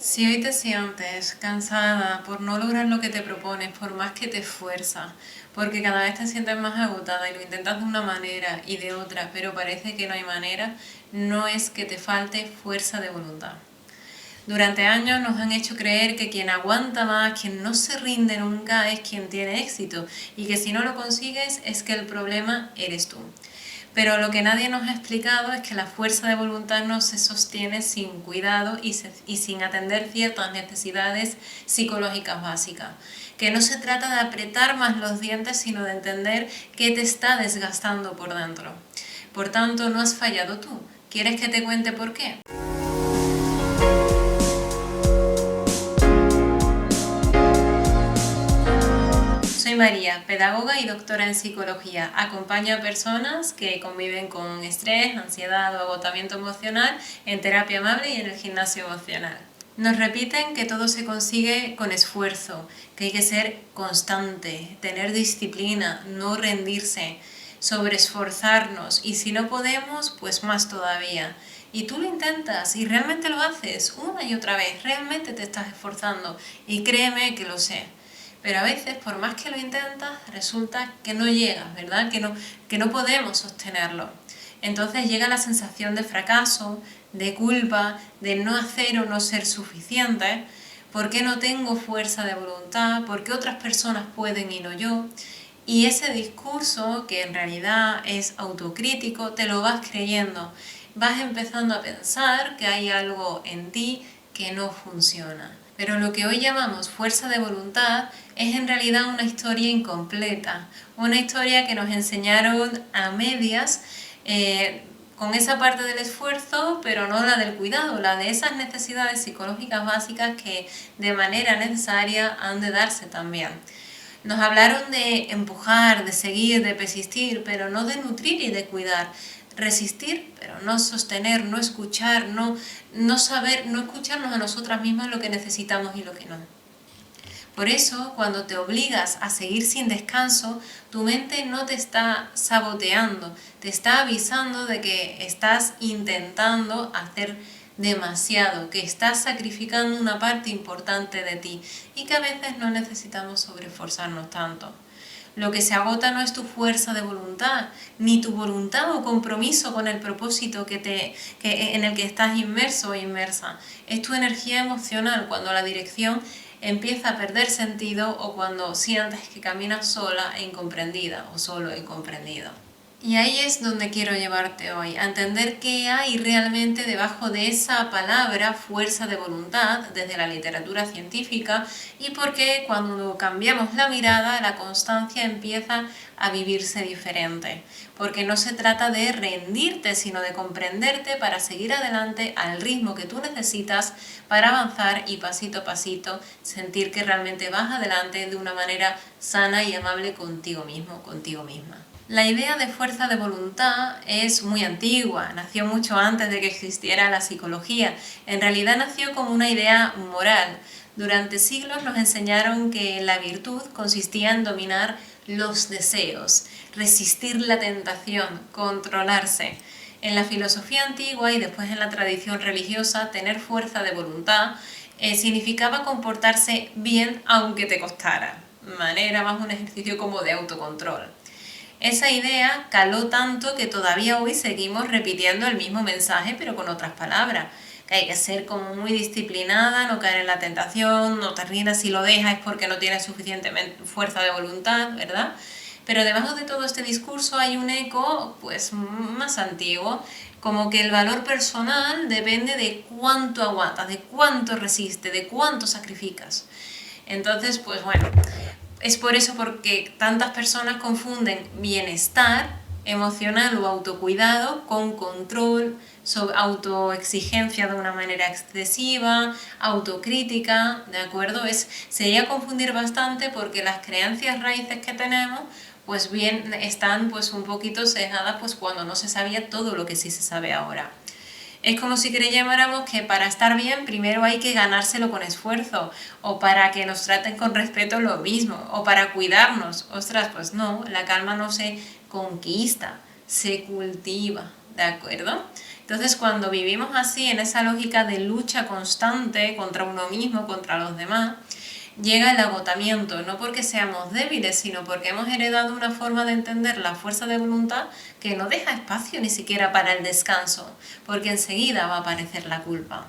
Si hoy te sientes cansada por no lograr lo que te propones, por más que te esfuerzas, porque cada vez te sientes más agotada y lo intentas de una manera y de otra, pero parece que no hay manera, no es que te falte fuerza de voluntad. Durante años nos han hecho creer que quien aguanta más, quien no se rinde nunca, es quien tiene éxito y que si no lo consigues es que el problema eres tú. Pero lo que nadie nos ha explicado es que la fuerza de voluntad no se sostiene sin cuidado y sin atender ciertas necesidades psicológicas básicas. Que no se trata de apretar más los dientes, sino de entender qué te está desgastando por dentro. Por tanto, no has fallado tú. ¿Quieres que te cuente por qué? Soy María, pedagoga y doctora en psicología. Acompaño a personas que conviven con estrés, ansiedad o agotamiento emocional en terapia amable y en el gimnasio emocional. Nos repiten que todo se consigue con esfuerzo, que hay que ser constante, tener disciplina, no rendirse, sobreesforzarnos y si no podemos, pues más todavía. Y tú lo intentas y realmente lo haces una y otra vez, realmente te estás esforzando y créeme que lo sé. Pero a veces, por más que lo intentas, resulta que no llegas, ¿verdad? Que no podemos sostenerlo. Entonces llega la sensación de fracaso, de culpa, de no hacer o no ser suficiente, porque no tengo fuerza de voluntad, porque otras personas pueden y no yo. Y ese discurso, que en realidad es autocrítico, te lo vas creyendo. Vas empezando a pensar que hay algo en ti que no funciona. Pero lo que hoy llamamos fuerza de voluntad es en realidad una historia incompleta, una historia que nos enseñaron a medias, con esa parte del esfuerzo, pero no la del cuidado, la de esas necesidades psicológicas básicas que de manera necesaria han de darse también. Nos hablaron de empujar, de seguir, de persistir, pero no de nutrir y de cuidar. Resistir, pero no sostener, no escuchar, no saber, no escucharnos a nosotras mismas lo que necesitamos y lo que no. Por eso, cuando te obligas a seguir sin descanso, tu mente no te está saboteando, te está avisando de que estás intentando hacer demasiado, que estás sacrificando una parte importante de ti y que a veces no necesitamos sobreesforzarnos tanto. Lo que se agota no es tu fuerza de voluntad, ni tu voluntad o compromiso con el propósito en el que estás inmerso o inmersa. Es tu energía emocional cuando la dirección empieza a perder sentido o cuando sientes que caminas sola e incomprendida o solo e incomprendido. Y ahí es donde quiero llevarte hoy, a entender qué hay realmente debajo de esa palabra fuerza de voluntad desde la literatura científica y por qué cuando cambiamos la mirada la constancia empieza a vivirse diferente. Porque no se trata de rendirte, sino de comprenderte para seguir adelante al ritmo que tú necesitas para avanzar y pasito a pasito sentir que realmente vas adelante de una manera sana y amable contigo mismo, contigo misma. La idea de fuerza de voluntad es muy antigua, nació mucho antes de que existiera la psicología. En realidad nació como una idea moral. Durante siglos nos enseñaron que la virtud consistía en dominar los deseos, resistir la tentación, controlarse. En la filosofía antigua y después en la tradición religiosa, tener fuerza de voluntad significaba comportarse bien aunque te costara. Era más un ejercicio como de autocontrol. Esa idea caló tanto que todavía hoy seguimos repitiendo el mismo mensaje pero con otras palabras. Que hay que ser como muy disciplinada, no caer en la tentación, no te rindas si lo dejas es porque no tienes suficiente fuerza de voluntad, ¿verdad? Pero debajo de todo este discurso hay un eco pues más antiguo, como que el valor personal depende de cuánto aguantas, de cuánto resistes, de cuánto sacrificas. Entonces, pues bueno, es por eso porque tantas personas confunden bienestar emocional o autocuidado con control, autoexigencia de una manera excesiva, autocrítica, ¿de acuerdo? Sería confundir bastante porque las creencias raíces que tenemos pues bien están pues un poquito sesgadas pues cuando no se sabía todo lo que sí se sabe ahora. Es como si creyéramos que para estar bien primero hay que ganárselo con esfuerzo, o para que nos traten con respeto lo mismo, o para cuidarnos. Ostras, pues no, la calma no se conquista, se cultiva, ¿de acuerdo? Entonces, cuando vivimos así, en esa lógica de lucha constante contra uno mismo, contra los demás, llega el agotamiento, no porque seamos débiles, sino porque hemos heredado una forma de entender la fuerza de voluntad que no deja espacio ni siquiera para el descanso, porque enseguida va a aparecer la culpa.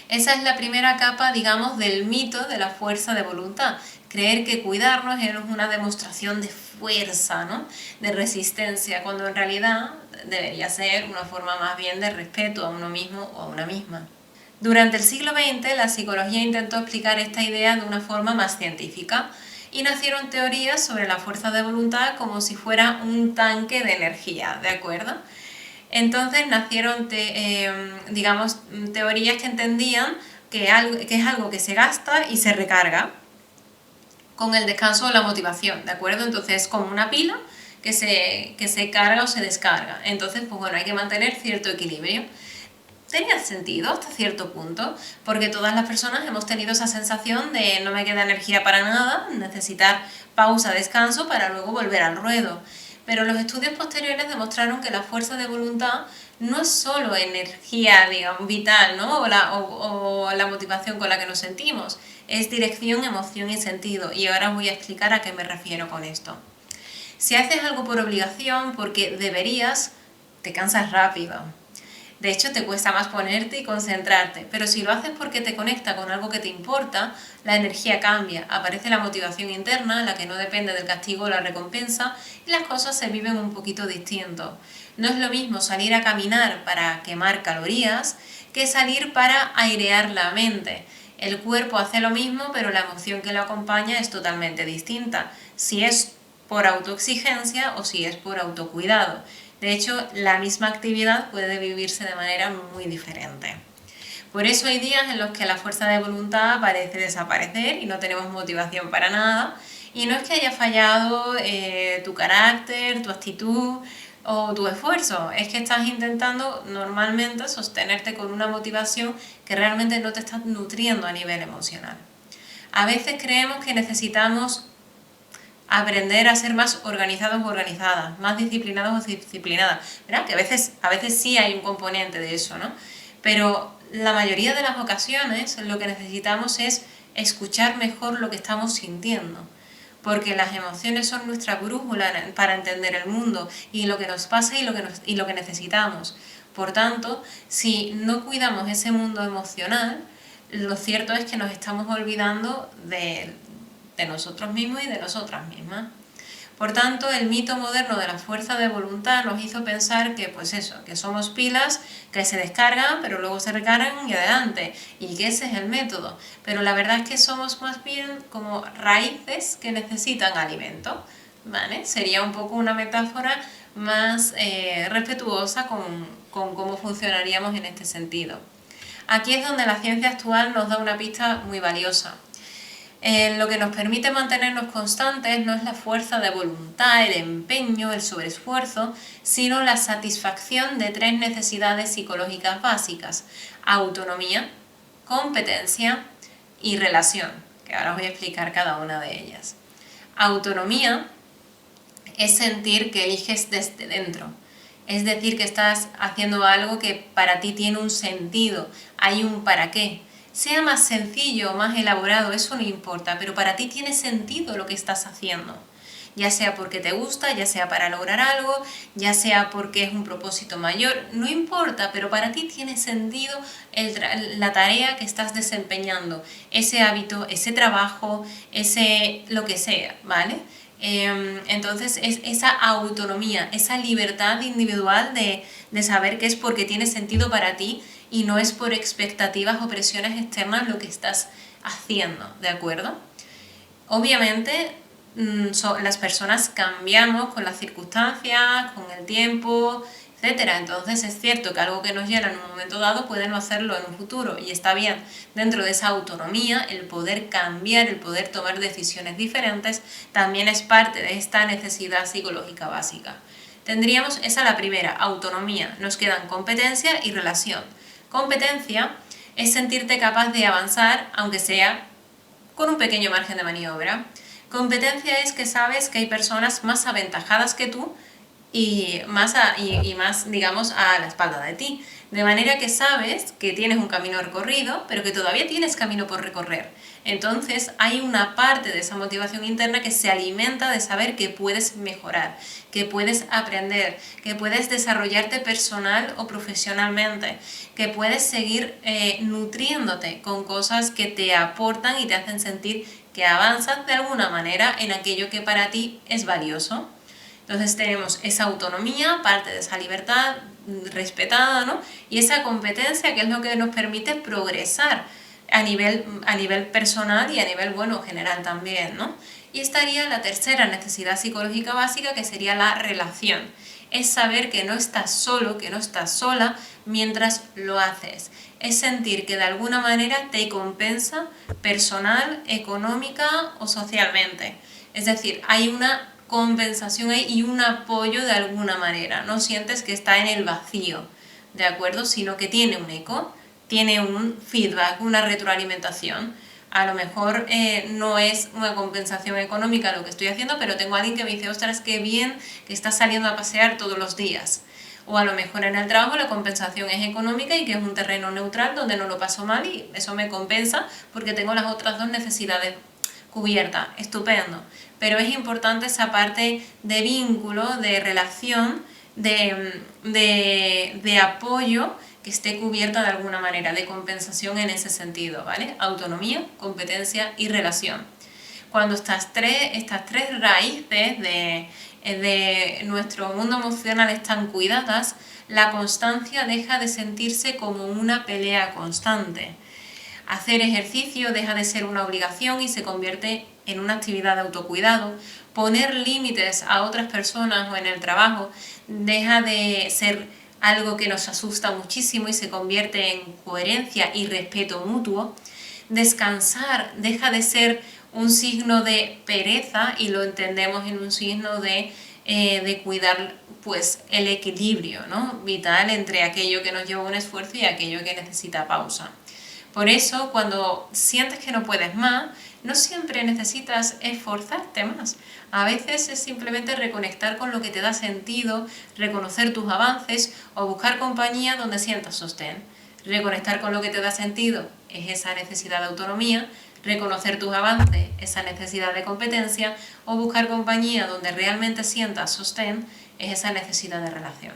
Esa es la primera capa, digamos, del mito de la fuerza de voluntad. Creer que cuidarnos es una demostración de fuerza, ¿no? De resistencia, cuando en realidad debería ser una forma más bien de respeto a uno mismo o a una misma. Durante el siglo XX, la psicología intentó explicar esta idea de una forma más científica y nacieron teorías sobre la fuerza de voluntad como si fuera un tanque de energía, ¿de acuerdo? Entonces nacieron, digamos, teorías que entendían que es algo que se gasta y se recarga con el descanso o la motivación, ¿de acuerdo? Entonces es como una pila que se carga o se descarga. Entonces, pues bueno, hay que mantener cierto equilibrio. Tenía sentido hasta cierto punto, porque todas las personas hemos tenido esa sensación de no me queda energía para nada, necesitar pausa, descanso para luego volver al ruedo. Pero los estudios posteriores demostraron que la fuerza de voluntad no es solo energía, digamos, vital, ¿no? o la motivación con la que nos sentimos, es dirección, emoción y sentido. Y ahora os voy a explicar a qué me refiero con esto. Si haces algo por obligación, porque deberías, te cansas rápido. De hecho, te cuesta más ponerte y concentrarte, pero si lo haces porque te conecta con algo que te importa, la energía cambia, aparece la motivación interna, la que no depende del castigo o la recompensa, y las cosas se viven un poquito distinto. No es lo mismo salir a caminar para quemar calorías que salir para airear la mente. El cuerpo hace lo mismo, pero la emoción que lo acompaña es totalmente distinta, si es por autoexigencia o si es por autocuidado. De hecho, la misma actividad puede vivirse de manera muy diferente. Por eso hay días en los que la fuerza de voluntad parece desaparecer y no tenemos motivación para nada. Y no es que haya fallado tu carácter, tu actitud o tu esfuerzo, es que estás intentando normalmente sostenerte con una motivación que realmente no te está nutriendo a nivel emocional. A veces creemos que necesitamos aprender a ser más organizados o organizadas, más disciplinados o disciplinadas. ¿Verdad? Que a veces sí hay un componente de eso, ¿no? Pero la mayoría de las ocasiones lo que necesitamos es escuchar mejor lo que estamos sintiendo. Porque las emociones son nuestra brújula para entender el mundo y lo que nos pasa y lo que necesitamos. Por tanto, si no cuidamos ese mundo emocional, lo cierto es que nos estamos olvidando de nosotros mismos y de nosotras mismas. Por tanto, el mito moderno de la fuerza de voluntad nos hizo pensar que, pues eso, que somos pilas que se descargan, pero luego se recargan y adelante, y que ese es el método. Pero la verdad es que somos más bien como raíces que necesitan alimento, ¿vale? Sería un poco una metáfora más respetuosa con cómo funcionaríamos en este sentido. Aquí es donde la ciencia actual nos da una pista muy valiosa. Lo que nos permite mantenernos constantes no es la fuerza de voluntad, el empeño, el sobreesfuerzo, sino la satisfacción de tres necesidades psicológicas básicas: autonomía, competencia y relación, que ahora os voy a explicar cada una de ellas. Autonomía es sentir que eliges desde dentro, es decir, que estás haciendo algo que para ti tiene un sentido, hay un para qué. Sea más sencillo o más elaborado, eso no importa, pero para ti tiene sentido lo que estás haciendo. Ya sea porque te gusta, ya sea para lograr algo, ya sea porque es un propósito mayor, no importa, pero para ti tiene sentido la tarea que estás desempeñando, ese hábito, ese trabajo, ese lo que sea, ¿vale? Entonces es esa autonomía, esa libertad individual de saber que es porque tiene sentido para ti y no es por expectativas o presiones externas lo que estás haciendo, ¿de acuerdo? Obviamente las personas cambiamos con las circunstancias, con el tiempo, etcétera. Entonces es cierto que algo que nos llena en un momento dado puede no hacerlo en un futuro, y está bien. Dentro de esa autonomía, el poder cambiar, el poder tomar decisiones diferentes, también es parte de esta necesidad psicológica básica. Tendríamos esa la primera, autonomía. Nos quedan competencia y relación. Competencia es sentirte capaz de avanzar, aunque sea con un pequeño margen de maniobra. Competencia es que sabes que hay personas más aventajadas que tú y más, más, digamos, a la espalda de ti. De manera que sabes que tienes un camino recorrido, pero que todavía tienes camino por recorrer. Entonces hay una parte de esa motivación interna que se alimenta de saber que puedes mejorar, que puedes aprender, que puedes desarrollarte personal o profesionalmente, que puedes seguir nutriéndote con cosas que te aportan y te hacen sentir que avanzas de alguna manera en aquello que para ti es valioso. Entonces tenemos esa autonomía, parte de esa libertad respetada, ¿no? Y esa competencia que es lo que nos permite progresar a nivel personal y a nivel, bueno, general también, ¿no? Y estaría la tercera necesidad psicológica básica, que sería la relación. Es saber que no estás solo, que no estás sola mientras lo haces. Es sentir que de alguna manera te compensa personal, económica o socialmente. Es decir, hay una compensación ahí y un apoyo de alguna manera. No sientes que está en el vacío, ¿de acuerdo? Sino que tiene un eco, tiene un feedback, una retroalimentación. A lo mejor no es una compensación económica lo que estoy haciendo, pero tengo a alguien que me dice, ostras, qué bien que estás saliendo a pasear todos los días. O a lo mejor en el trabajo la compensación es económica y que es un terreno neutral donde no lo paso mal y eso me compensa porque tengo las otras dos necesidades cubiertas. Estupendo. Pero es importante esa parte de vínculo, de relación, de apoyo que esté cubierta de alguna manera, de compensación en ese sentido, ¿vale? Autonomía, competencia y relación. Cuando estas tres raíces de nuestro mundo emocional están cuidadas, la constancia deja de sentirse como una pelea constante. Hacer ejercicio deja de ser una obligación y se convierte en una actividad de autocuidado. Poner límites a otras personas o en el trabajo deja de ser algo que nos asusta muchísimo y se convierte en coherencia y respeto mutuo. Descansar deja de ser un signo de pereza y lo entendemos en un signo de cuidar pues el equilibrio, ¿no? Vital entre aquello que nos lleva un esfuerzo y aquello que necesita pausa. Por eso, cuando sientes que no puedes más, no siempre necesitas esforzarte más. A veces es simplemente reconectar con lo que te da sentido, reconocer tus avances o buscar compañía donde sientas sostén. Reconectar con lo que te da sentido es esa necesidad de autonomía, reconocer tus avances, esa necesidad de competencia, o buscar compañía donde realmente sientas sostén es esa necesidad de relación.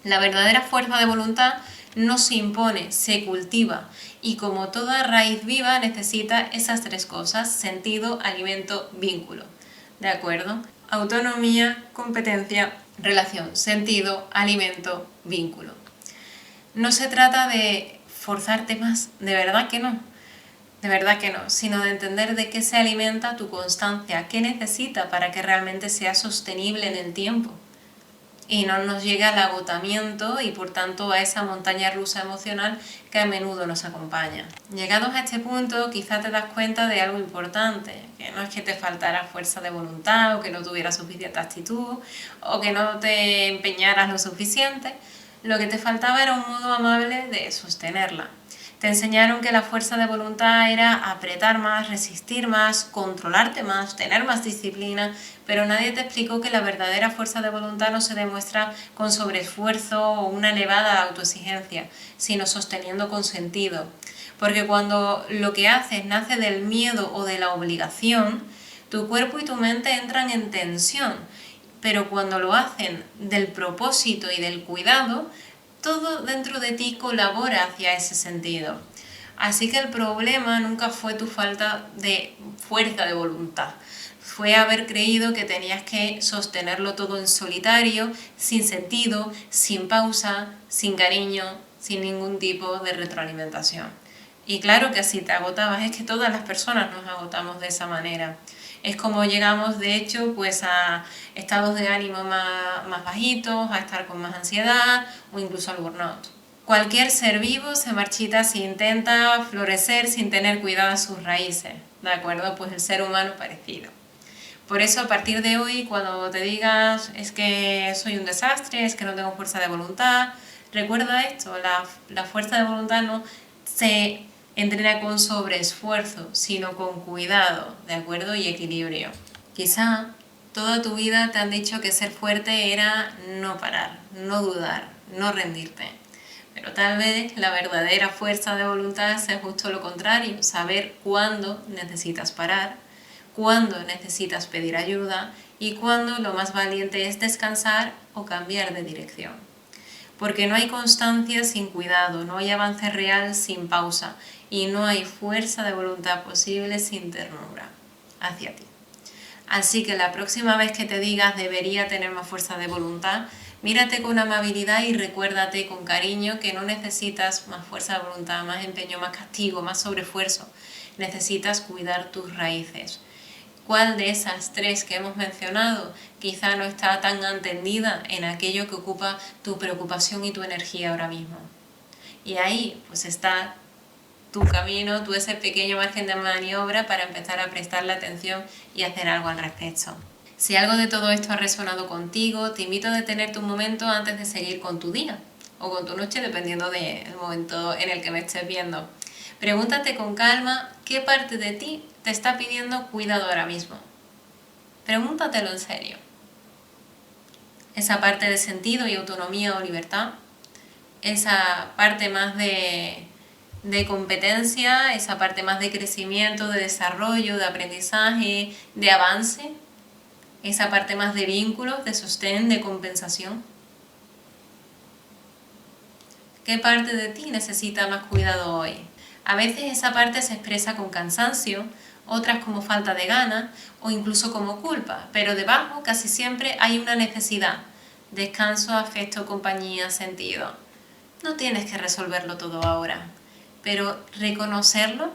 La verdadera fuerza de voluntad no se impone, se cultiva y como toda raíz viva necesita esas tres cosas: sentido, alimento, vínculo. ¿De acuerdo? Autonomía, competencia, relación, sentido, alimento, vínculo. No se trata de forzarte más, de verdad que no. De verdad que no, sino de entender de qué se alimenta tu constancia, qué necesita para que realmente sea sostenible en el tiempo y no nos llegue al agotamiento y por tanto a esa montaña rusa emocional que a menudo nos acompaña. Llegados a este punto, quizá te das cuenta de algo importante, que no es que te faltara fuerza de voluntad o que no tuvieras suficiente actitud o que no te empeñaras lo suficiente. Lo que te faltaba era un modo amable de sostenerla. Te enseñaron que la fuerza de voluntad era apretar más, resistir más, controlarte más, tener más disciplina, pero nadie te explicó que la verdadera fuerza de voluntad no se demuestra con sobreesfuerzo o una elevada autoexigencia, sino sosteniendo con sentido. Porque cuando lo que haces nace del miedo o de la obligación, tu cuerpo y tu mente entran en tensión, pero cuando lo hacen del propósito y del cuidado, todo dentro de ti colabora hacia ese sentido. Así que el problema nunca fue tu falta de fuerza de voluntad. Fue haber creído que tenías que sostenerlo todo en solitario, sin sentido, sin pausa, sin cariño, sin ningún tipo de retroalimentación. Y claro que así te agotabas, es que todas las personas nos agotamos de esa manera. Es como llegamos, de hecho, pues a estados de ánimo más bajitos, a estar con más ansiedad o incluso al burnout. Cualquier ser vivo se marchita si intenta florecer sin tener cuidadas sus raíces, ¿de acuerdo? Pues el ser humano parecido. Por eso a partir de hoy, cuando te digas es que soy un desastre, es que no tengo fuerza de voluntad, recuerda esto, la fuerza de voluntad no se entrena con sobreesfuerzo, sino con cuidado, ¿de acuerdo? Y equilibrio. Quizá Toda tu vida te han dicho que ser fuerte era no parar, no dudar, no rendirte. Pero tal vez la verdadera fuerza de voluntad sea justo lo contrario, saber cuándo necesitas parar, cuándo necesitas pedir ayuda y cuándo lo más valiente es descansar o cambiar de dirección. Porque no hay constancia sin cuidado, no hay avance real sin pausa y no hay fuerza de voluntad posible sin ternura hacia ti. Así que la próxima vez que te digas debería tener más fuerza de voluntad, mírate con amabilidad y recuérdate con cariño que no necesitas más fuerza de voluntad, más empeño, más castigo, más sobreesfuerzo. Necesitas cuidar tus raíces. ¿Cuál de esas tres que hemos mencionado quizá no está tan atendida en aquello que ocupa tu preocupación y tu energía ahora mismo? Y ahí pues está tu camino, ese pequeño margen de maniobra para empezar a prestarle atención y hacer algo al respecto. Si algo de todo esto ha resonado contigo, te invito a detenerte un momento antes de seguir con tu día o con tu noche, dependiendo del momento en el que me estés viendo. Pregúntate con calma qué parte de ti te está pidiendo cuidado ahora mismo. Pregúntatelo en serio. Esa parte de sentido y autonomía o libertad, esa parte más de competencia, esa parte más de crecimiento, de desarrollo, de aprendizaje, de avance, esa parte más de vínculos, de sostén, de compensación. ¿Qué parte de ti necesita más cuidado hoy? A veces esa parte se expresa con cansancio, otras como falta de ganas o incluso como culpa, pero debajo casi siempre hay una necesidad: descanso, afecto, compañía, sentido. No tienes que resolverlo todo ahora, pero reconocerlo,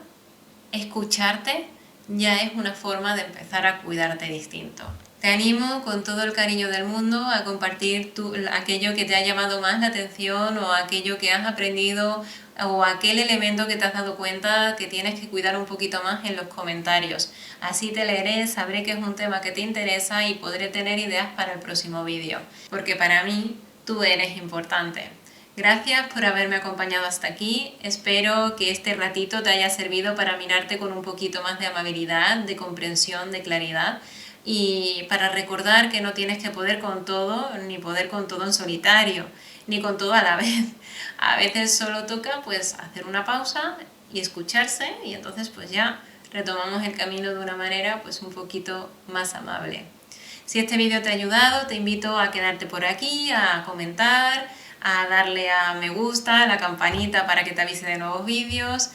escucharte, ya es una forma de empezar a cuidarte distinto. Te animo con todo el cariño del mundo a compartir aquello que te ha llamado más la atención o aquello que has aprendido o aquel elemento que te has dado cuenta que tienes que cuidar un poquito más en los comentarios. Así te leeré, sabré que es un tema que te interesa y podré tener ideas para el próximo vídeo. Porque para mí tú eres importante. Gracias por haberme acompañado hasta aquí. Espero que este ratito te haya servido para mirarte con un poquito más de amabilidad, de comprensión, de claridad y para recordar que no tienes que poder con todo, ni poder con todo en solitario, ni con todo a la vez. A veces solo toca pues hacer una pausa y escucharse y entonces pues ya retomamos el camino de una manera pues un poquito más amable. Si este vídeo te ha ayudado, te invito a quedarte por aquí, a comentar, a darle a me gusta, a la campanita para que te avise de nuevos vídeos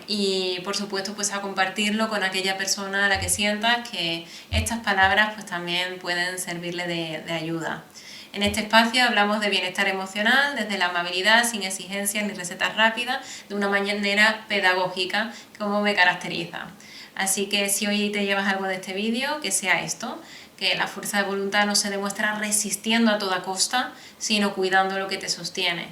y por supuesto pues a compartirlo con aquella persona a la que sientas que estas palabras pues también pueden servirle de ayuda. En este espacio hablamos de bienestar emocional desde la amabilidad, sin exigencias ni recetas rápidas, de una manera pedagógica como me caracteriza. Así que si hoy te llevas algo de este vídeo, que sea esto, que la fuerza de voluntad no se demuestra resistiendo a toda costa, sino cuidando lo que te sostiene.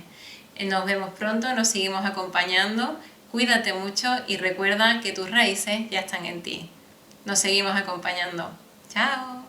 Nos vemos pronto, nos seguimos acompañando, cuídate mucho y recuerda que tus raíces ya están en ti. Nos seguimos acompañando. ¡Chao!